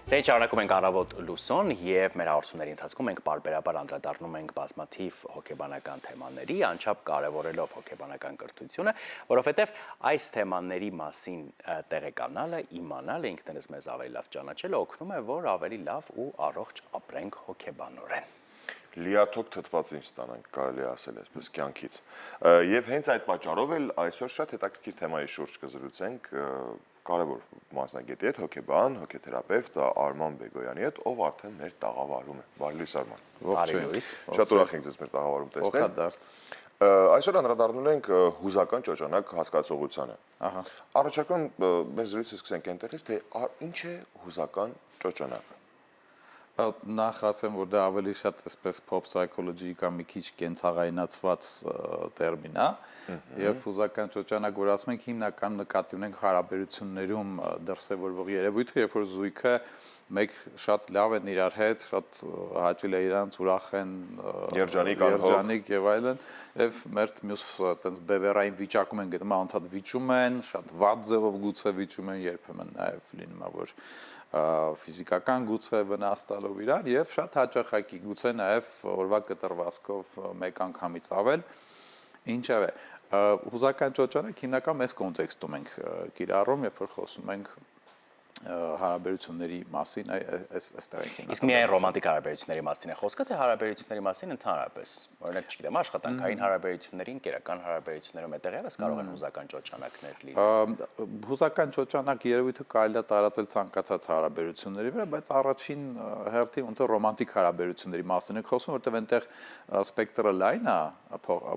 Դե շարունակում ենք առավոտ լուսոն եւ մեր հաղորդումների ընթացքում մենք բարբերաբար անդրադառնում ենք բազմաթիվ հոգեբանական թեմաների, անչափ կարևորելով հոգեբանական կրթությունը, որովհետեւ այս թեմաների մասին տեղեկանալը, իմանալը, ինքներս մեզ ավելի լավ ճանաչելը օգնում է, որ ավելի լավ ու առողջ ապրենք հոգեբանորեն։ Լիաթոք թթված ինչ ստանանք, կարելի ասել այսպես կյանքից։ Եվ հենց այդ պատճառով էլ այսօր շատ հետաքրքիր թեմայի շուրջ կզրուցենք կարևոր մասնագետի հետ, հոգեբան, հոգեթերապևտ Արման Բեգոյանի հետ, ով արդեն մեր տաղավարում է։ Բարի լույս Արման։ Ողջույն։ Շատ ուրախ ենք ձեզ մեր տաղավարում տեսնել։ Ողջադարձ։ Այսօր անդրադառնում ենք հուզական ճոճանակ հասկացողությանը։ Առաջական մեր զրույցը սկսենք այնտեղից, թե ինչ է հուզական ճոճանակը։ Նախ ասեմ, որ դա ավելի շատ այսպես pop psychology կամ մի քիչ կենցաղայնացված տերմին է, եւ հուզական ճոճանակ, որ ասում ենք, հիմնական նկատի ունենք հարաբերություններում դրսևորվող երևույթը, երբ որ զույգը մեկ շատ լավ են իրար հետ, շատ հաճելի է իրանց, ուրախ են, երջանիկ եւ այլն, եւ մեր մյուս այտենց բևեռային վիճակում են գտնում, անդադ վիճում են, շատ վատ ձևով գուցե վիճում են, երբեմն նաեւ լինում է, որ ֆիզիկական գուցե վնաս տալով իրար եւ շատ հաճախակի գուցե նաեւ օրվա կտրվածքով մեկ անգամից ավել ինչեւ է հուզական ճոճանակ հիմնական մեծ կոնտեքստում ենք կիրառում երբ որ խոսում ենք հարաբերությունների մասին այստեղ ենք իսկ միայն ռոմանտիկ հարաբերությունների մասին է խոսքը թե հարաբերությունների մասին ընդհանրապես օրինակ չգիտեմ աշխատանքային հարաբերությունների ընկերական հարաբերություններում այդտեղս կարող են հուզական ճոճանակներ լինել հուզական ճոճանակ երևույթը կարելի է տարածել ցանկացած հարաբերությունների վրա բայց առաջին հերթին ոնց է ռոմանտիկ հարաբերությունների մասին ենք խոսում որտեղ այնտեղ սպեկտրը լայն է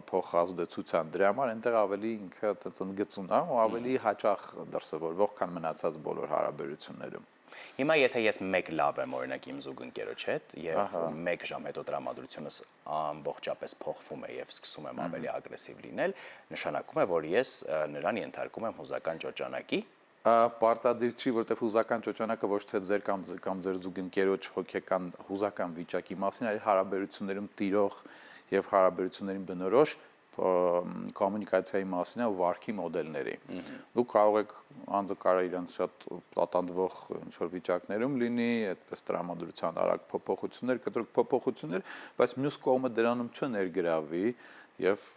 փոխազդեցության դրա համար այնտեղ ավելի ինքը այդպես ընդգծուն է ու ավելի հաճախ դրսևորվող քան մնացած բոլոր հարաբերություններում Հիմա եթե ես մեկ լավ եմ օրինակ իմ զուգընկերոջ հետ եւ մեկ ժամ հետո տրամադրությունս ամբողջապես փոխվում է եւ սկսում եմ ավելի ագրեսիվ լինել, նշանակում է, որ ես նրան ենթարկում եմ հուզական ճոճանակի Պարտադիր չի, որտեղ հուզական ճոճանակը ոչ թե ձեր կամ ձեր զուգընկերոջ հոգեկան հուզական վիճակի մասին, այլ հարաբերություններում տիրող եւ հարաբերություններին բնորոշ կոմունիկացիայի մասին ու վարքի մոդելների։ Դուք կարող եք անձը կարող իրենց շատ տատանդվող ինչ-որ վիճակներում լինի, այդպես տրամադրության արագ փոփոխություններ, կտրուկ փոփոխություններ, բայց մյուս կողմը դրանում չներգրավի եւ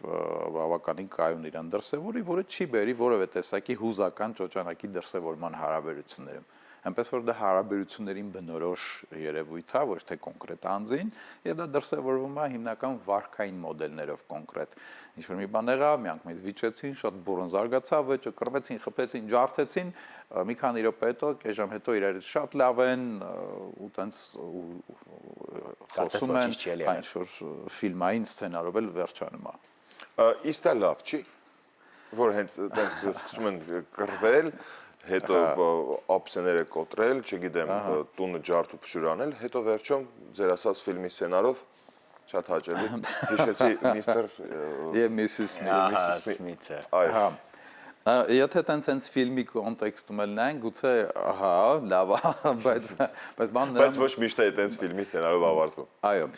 բավականին կայուն իրան դրսեւորի, որը չի բերի որևէ տեսակի հուզական ճոճանակի դրսեւորման հարաբերություններում։ Այնպես որ դա հարաբերություններին բնորոշ երևույթ է, ոչ թե կոնկրետ անձին, եւ դա դրսեւորվում է հիմնական վարքային մոդելներով կոնկրետ։ Ինչ-որ մի բան եղավ, մի անգամ վիճեցին, շատ բուրըն զարգացավ, վեճը կռվեցին, խփեցին, ջարդեցին, մի քանի րոպե հետո, կես ժամ հետո իրար շատ լավ են, ու տենց խոսում են, ինչ-որ ֆիլմային սցենարով էլ վերջանում է։ Իսկ դա լավ չի, որ հենց տենց սկսում են կռվել հետո օպցիաները կոտրել, չգիտեմ, տունը ջարդ ու փշուրանել, հետո վերջում ձեր ասած ֆիլմի սցենարով շատ հաճելի հիշեցի միստր եւ Միսիս Սմիթը։ Այո։ Եթե տենց ֆիլմի կոնտեքստում էլ նայենք, գուցե, ահա, լավ է, բայց բայց ոչ միշտ է տենց ֆիլմի սցենարով ավարտվում։ Այո։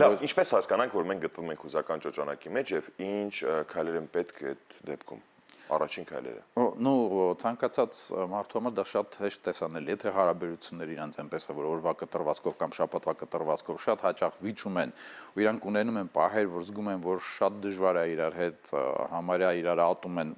Լավ, ինչպես հասկանանք, որ մենք գտնվում ենք հուզական ճոճանակի մեջ եւ ինչ քայլեր են պետք այդ դեպքում։ Առաջին քայլերը։ Ну, ցանկացած մարդու համար դա շատ հեշտ տեսանելի է, թե հարաբերությունները իրանց այնպես է, որ օրվա կտրվածքով կամ շաբաթվա կտրվածքով շատ հաճախ վիճում են, ու իրանք ունենում են պահեր, որ զգում են, որ շատ դժվար է իրար հետ համարյա իրար ատում են,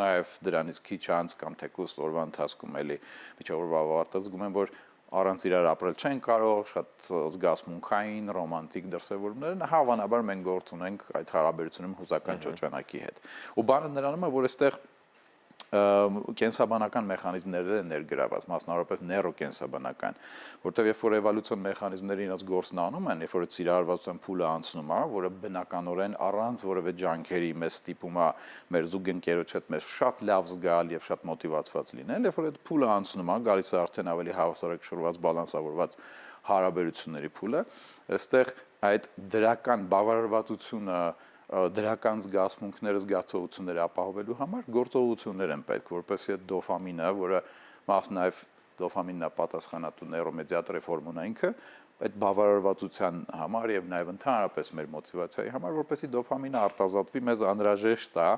նաև դրանից քիչ անց կամ թեկուզ օրվա ընթացքում էլի միջև օրվա ավարտը զգում են, որ առանց իրար ապրել չեն կարող, շատ զգացմունքային, ռոմանտիկ դրսևորումներ են, հավանաբար մենք գործ ունենք այդ հարաբերությունում հուզական ճոճանակի հետ։ Ու բանը նրանում է, որ այստեղ կենսաբանական մեխանիզմներ են ներգրաված, մասնավորապես նեյրոկենսաբանական, որտեղ երբ որ էվոլյուցիոն մեխանիզմները իրաց գործն անում են, երբ որ սիրահարվածության փուլը անցնում է, որը բնականորեն առանց որևէ ջանքերի մեզ ստիպում է մեր զուգընկերոջ հետ մեզ շատ լավ զգալ եւ շատ մոտիվացված լինել, երբ որ այդ փուլը անցնում է, գալիս է արդեն ավելի հավասարակշռված, բալանսավորված հարաբերությունների փուլը, այստեղ այդ դրական բավարարվածությունը դրական զգացմունքները, զգացողությունները ապահովելու համար գործողություններ են պետք, որպեսզի այդ դոֆամինը, որը նաև դոֆամինն է պատասխանատու նեյրոմեդիատորի հորմոնայինքը, այդ բավարարվածության համար եւ նաեւ ընդհանրապես մեր մոտիվացիայի համար, որպեսզի դոֆամինը արտազատվի, մեզ անհրաժեշտ է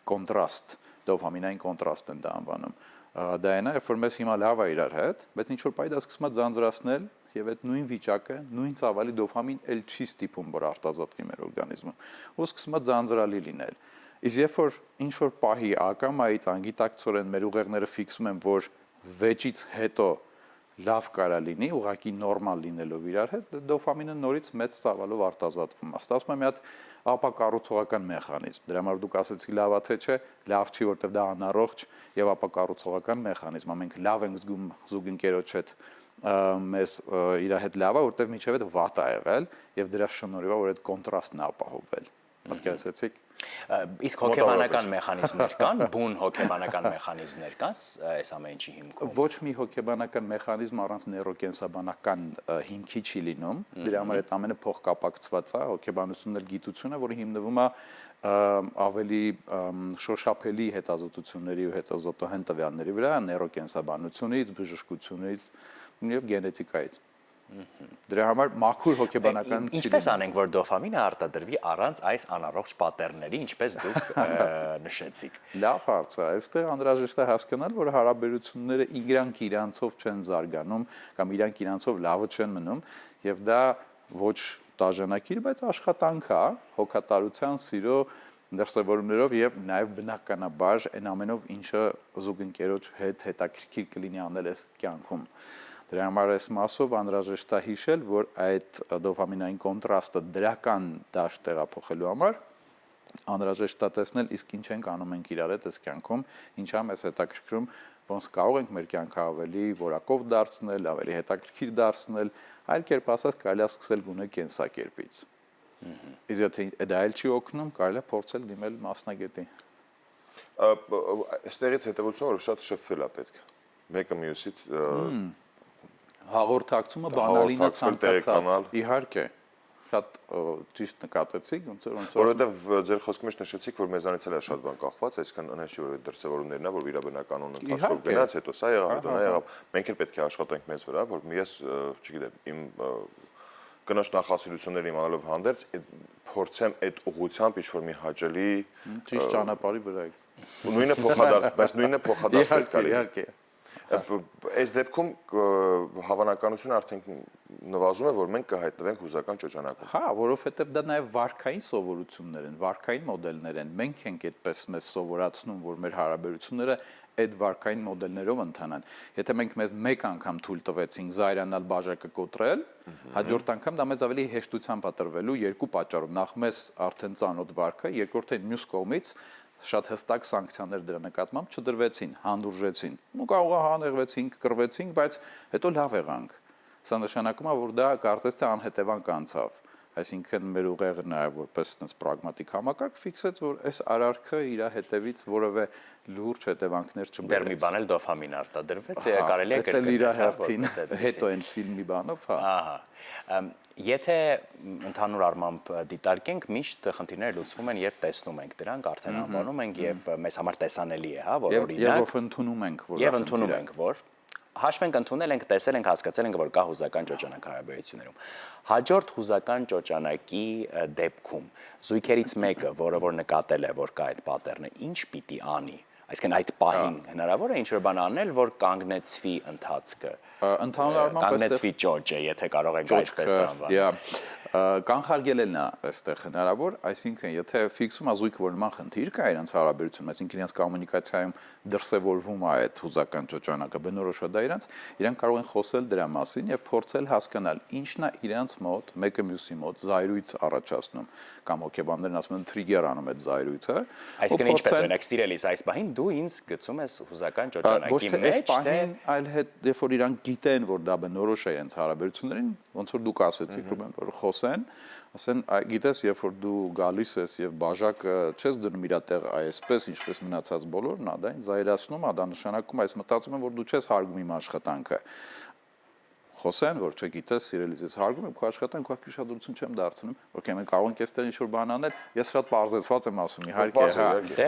կոնտրաստ, դոֆամինային կոնտրաստ են դա անվանում։ դա է նա, երբ որ մեզ հիմա լավ է իրար հետ, բայց ինչ որ պայ դա սկսում է ձանձրացնել եւ այդ նույն վիճակը, նույն ծավալի դոֆամին էլ չի ստիպում, որ արտազատվի մեր օրգանիզմում, ու սկսում է ձանձրալի լինել։ Իսկ երբ որ ինչ որ պահի ակամայից անգիտակցորեն մեր ուղեղները ֆիքսում են, որ վեճից հետո լավ կարա լինի, ուղղակի նորմալ լինելով իրար հետ, դոֆամինը նորից մեծ ծավալով արտազատվում է։ Ստացվում է մի հատ ապակառուցողական մեխանիզմ։ Դրա համար դուք ասեցիք լավ է թե չէ, լավ չի, որտեղ դա անառողջ եւ ապակառուցողական մեխանիզմ է։ Մենք լավ ենք զգում զուգընկերոջ հետ մեզ իր հետ լավ է, որտեղ միջև այդ վատ է եղել եւ դրա շնորհիվ է որ այդ կոնտրաստն է ապահովվել։ Պատկերացրեցիք։ Իսկ հոգեբանական մեխանիզմներ կան, բուն հոգեբանական մեխանիզմներ կան այս ամեն ինչի հիմքում։ Ոչ մի հոգեբանական մեխանիզմ առանց նեյրոկենսաբանական հիմքի չի լինում։ Դրա համար այդ ամենը փոխկապակցված է, հոգեբանությունն էլ գիտություն է, որը հիմնվում է ավելի շոշափելի հետազոտությունների ու հետազոտողեն տվյալների վրա, նեյրոկենսաբանությունից, բժշկությունից եւ գենետիկայից։ Դրա համար մաքուր հոգեբանական Ինչպես անենք, որ դոֆամինը արտադրվի առանց այս անառողջ պատեռների, ինչպես դուք նշեցիք։ Լավ հարց է, այստեղ անհրաժեշտ է հասկանալ, որ հարաբերությունները իրանք իրանցով չեն զարգանում կամ իրանք իրանցով լավը չեն մնում, եւ դա ոչ դաժանակիր, բայց աշխատանք է, հոգատարության, սիրո դրսևորումներով եւ նաեւ բնականաբար այն ամենով, ինչը զուգընկերոջ հետ հետաքրքիր կլինի անել այս կյանքում։ Դրա համար այս մասով անհրաժեշտ է հիշել, որ այդ դոֆամինային կոնտրաստը դրական դաշտ տեղափոխելու համար անհրաժեշտ է տեսնել, իսկ ինչ ենք անում ենք իրար հետ այս կյանքում, ինչա մեզ հետաքրքրում, ոնց կարող ենք մեր կյանքը ավելի որակով դարձնել, ավելի հետաքրքիր դարձնել, այլ կերպ ասած կարելի է սկսել գոնե կենսակերպից։ Իսկ եթե դա էլ չի օգնում, կարելի է փորձել դիմել մասնագետի։ Այստեղից հետևությունը որ շատ շփվել է պետք։ Մեկը մյուսից հաղորդակցումը բանալին է ցանկացած։ Իհարկե, շատ ճիշտ նկատեցիք, ոնց որովհետև ձեր խոսքի մեջ նշեցիք, որ մեզանից էլ է շատ բան կախված, այսինքն անհեշտ որ դրսևորումներն է, որ իրաբնականon ընթացքով գնաց, հետո սա եղավ, հետո նա եղավ։ Մենք էլ պետք է աշխատենք մեզ վրա, որ ես, չգիտեմ, իմ կնոջ նախասիրությունները իմանալով հանդերձ փորձեմ այդ ուղղությամբ ինչ-որ մի հաճելի ճիշտ ճանապարհի վրա եք։ Նույնը փոխադարձ, բայց նույնը փոխադարձ պետք է լինի։ Իհարկե։ Այս դեպքում հավանականությունը արդեն նվազում է, որ մենք կհայտնվենք հուզական ճոճանակում։ Հա, որովհետև դա նաև վարքային սովորություններ են, վարքային մոդելներ են։ Մենք ենք այդպես մեզ սովորացնում, որ մեր հարաբերությունները այդ վարքային մոդելներով ընթանան։ Եթե մենք մեզ մեկ անգամ թույլ տվեցինք զայրանալ բաժակը կոտրել, հաջորդ անգամ դա մեզ ավելի հեշտությամբ է տրվելու երկու պատճառով։ Նախ մեզ արդեն ծանոթ վարքը, երկրորդը մյուս կողմից շատ հստակ սանկցիաներ դրա նկատմամբ չդրվեցին, հանդուրժեցին։ Ու կարող է հանեղվեցինք, կռվեցինք, բայց հետո լավ եղանք։ Սա նշանակում է, որ դա կարծես թե անհետևանք անցավ։ Այսինքն մեր ուղեղը նաև որպես այդպես պրագմատիկ համակարգ ֆիքսեց, որ այս արարքը իր հետևից որևէ լուրջ հետևանքներ չբերեց։ Դեռ մի բան էլ դոֆամին արտադրվեց, կարելի է կրկնել իր հերթին, հետո այն ֆիլմի բանով, հա։ Ահա։ Եթե ընդհանուր առմամբ դիտարկենք, միշտ խնդիրները լուծվում են, երբ տեսնում ենք դրանք, արդեն անվանում ենք եւ մեզ համար տեսանելի է, հա, որ օրինակ եւ ընդունում ենք, որ եւ ընդունում ենք, որ հաշվենք ընդունել ենք, տեսել ենք, հասկացել ենք, որ կա հուզական ճոճանակ հարաբերություններում։ Հաջորդ հուզական ճոճանակի դեպքում զույգերից մեկը, որը որ նկատել է, որ կա այդ պատեռնը, ինչ պիտի անի։ Այսինքն այդ պահին հնարավոր է ինչ-որ բան անել, որ կանգնեցվի ընթացքը։ Ընդհանուր առմամբ կանգնեցվի ճոճը, եթե կարող ենք այդպես անվանել։ Կանխարգելելն է այստեղ հնարավոր, այսինքն եթե ֆիքսում է զույգ, որ նման խնդիր կա իրենց հարաբերությունում, այսինքն իրենց կոմունիկացիայում դրսևորվում է այդ հուզական ճոճանակը, բնորոշ է դա իրանք կարող են խոսել դրա մասին եւ փորձել հասկանալ ինչն է իրանց մոտ, մեկը մյուսի մոտ զայրույթ առաջացնում, կամ հոգեբաններն ասում են թրիգեր անում այդ զայրույթը։ Այսինքն ինչպես օրինակ սիրելիս այս պահին դու ինձ գցում ես հուզական ճոճանակի մեջ, թե այլ հետ երբ որ իրանք գիտեն, որ դա բնորոշ է իրենց հարաբերություններին, ոնց որ դուք ասեցիք, Ռուբեն, որ խոսեն, ասեն, գիտես, երբ որ դու գալիս ես եւ բաժակը չես դնում իր տեղ այսպես, ինչպես մնացած բոլորն, դա ինձ զայրացնում է, դա նշանակում է, այս մտածում եմ, որ դու չես հարգում իմ աշխատանքը։ Խոսեն, որ չգիտես, սիրելիս ես հարգում եմ քո աշխատանքը, քո ուշադրություն չեմ դարձնում։ Okay, մենք կարող ենք այստեղ ինչ-որ բան անել, ես շատ բարձրացված եմ ասում, իհարկե,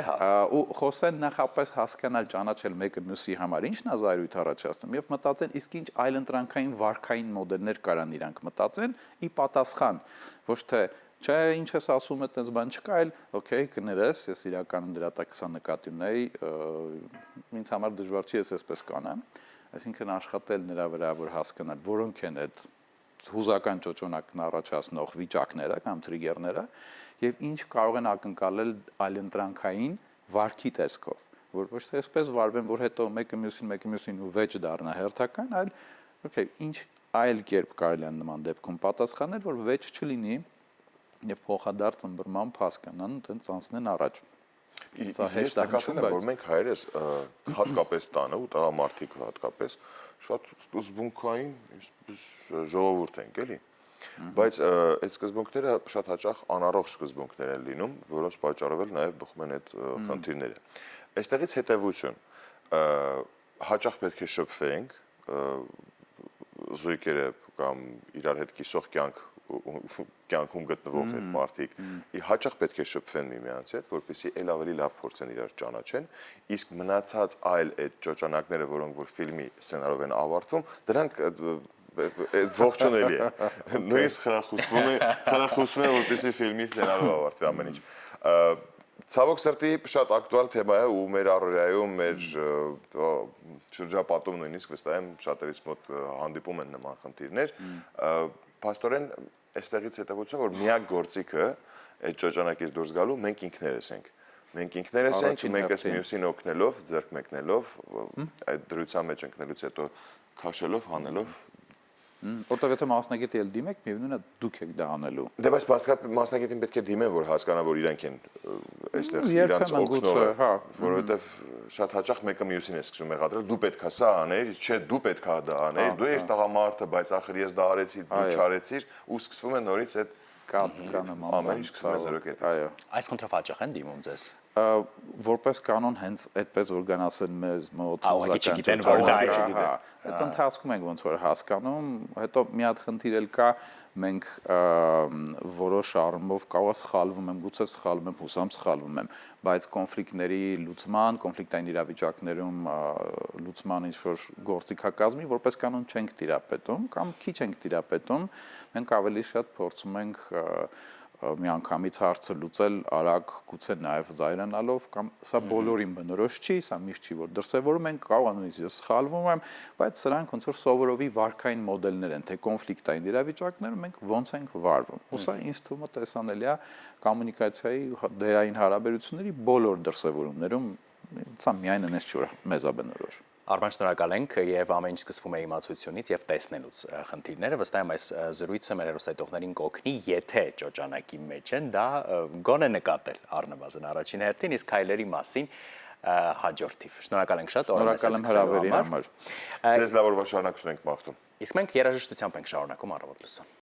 ու խոսեն նախապես հասկանալ, ճանաչել մեկը մյուսի համար, ինչն է զայրույթ առաջացնում եւ մտածեն, իսկ ինչ այլընտրանքային վարքային մոդելներ կարան իրանք մտածեն ի պատասխան ոչ թե Չէ, ինչ ես ասում, այտենց բան չկա, այլ օքեյ, կներես, ես իրականում դրա տակ 20 նկատի ունեի, ինձ համար դժվար չի ես այսպես կանեմ, այսինքն աշխատել նրա վրա, որ հասկանալ, որոնք են այդ հուզական ճոճոնակն առաջացնող վիճակները կամ թրիգերները եւ ինչ կարող են ակնկալել այլընտրանքային վարքի տեսքով, որ ոչ թե այսպես վարվեն, որ հետո մեկը մյուսին ու վեճ դառնա հերթական, այլ օքեյ, ինչ այլ կերպ կարելի է նման դեպքում պատասխանել, որ վեճ չլինի եւ փոխադարձ ըմբռնմամբ հասկանան, այտենց անցնեն առաջ։ Սա Ես նկատել եմ, որ մենք հայերս հատկապես տանը ու տղամարդիկ հատկապես շատ սկզբունքային ժողովուրդ ենք, էլի։ Բայց այդ սկզբունքները շատ հաճախ անառողջ սկզբունքներ են լինում, որոնց պատճառով էլ նաև բխում են այդ խնդիրները։ Այստեղից հետևություն հաճախ պետք է շփվենք զույգերը կամ իրար հետ կիսող կյանքում գտնվող այդ մարդիկ հաճախ պետք է շփվեն միմյանց հետ, որպեսզի ել ավելի լավ փորձեն իրար ճանաչեն, իսկ մնացած այլ այդ ճոճանակները, որոնք որ ֆիլմի սցենարով են ավարտվում, դրանք ողջունելի է։ Նույնիսկ խրախուսվում է, որպեսզի ֆիլմի սցենարով ավարտվի ամեն ինչ։ Ցավոք սրտի շատ ակտուալ թեմա է ու մեր առօրյայում, մեր շրջապատում նույնիսկ վստահ եմ շատերից մոտ հանդիպում են նման խնդիրներ։ Փաստորեն այստեղից հետևություն, որ միակ գործիքը այդ ճոճանակից դուրս գալու մենք ինքներս ենք։ Մենք ինքներս ենք, մենք այս մյուսին օգնելով, ձեռք մեկնելով, այդ դրության մեջ ընկնելուց հետո քաշելով, հանելով Որտեղ եթե մասնագետի էլ դիմեք, միևնույն է դուք եք դա անելու։ Դե բայց մասնագետին պետք է դիմեն, որ հասկանա, որ իրանք են այստեղ իրանց օգնողը, որովհետև շատ հաճախ մեկը մյուսին է սկսում մեղադրել, դու պետքա սա անել, չէ, դու պետքա դա անել, դու ես տղամարդը, բայց ախր ես դա արեցի, դու չարեցիր, ու սկսվում է նորից այդ ամեն ինչ սկսում է զրո կետից։ Այս խնդրով հաճախ են դիմում ձեզ։ Որպես կանոն հենց այդպես որ գանասեն մեզ մոտ չգիտեն, որ դա է։ Այդ ընթացքում ենք ոնց որ հասկանում, հետո մի հատ խնդիր էլ կա, մենք որոշ առումով կարող սխալվում եմ, գուցե սխալվում եմ, հուսամ սխալվում եմ, բայց կոնֆլիկտների լուծման, կոնֆլիկտային իրավիճակներում լուծման ինչ-որ գործիքակազմի որպես կանոն չենք տիրապետում կամ քիչ ենք տիրապետում, մենք ավելի շատ փորձում ենք միանգամից հարցը լուծել արագ գուցե նաև զայրանալով կամ սա բոլորին բնորոշ չի, սա միշտ չի որ դրսևորում ենք, կարող է նույնիսկ սխալվում եմ, բայց սրանք ոնց որ սովորովի վարքային մոդելներ են, թե կոնֆլիկտային իրավիճակներում մենք ոնց ենք վարվում։ Ու սա ինձ թվում է տեսանելի է կոմունիկացիայի դերային հարաբերությունների բոլոր դրսևորումներում, սա միայն այնպես չի որ մեզ է բնորոշ։ Արման շնորհակալ ենք եւ ամեն ինչ սկսվում է իմացությունից եւ տեսնելուց խնդիրները վստահ եմ այս զրույցը մեր հեռուստատողներին կօգնի եթե ճոճանակի մեջ են դա գոնե նկատել առնվազն առաջին հերթին իսկ քայլերի մասին հաջորդիվ շնորհակալ ենք շատ շնորհակալ եմ հրավերի համար ձեզ լավ օրվա շարունակություն ենք մաղթում իսկ մենք երաժշտությամբ ենք շարունակում առավոտ լուսը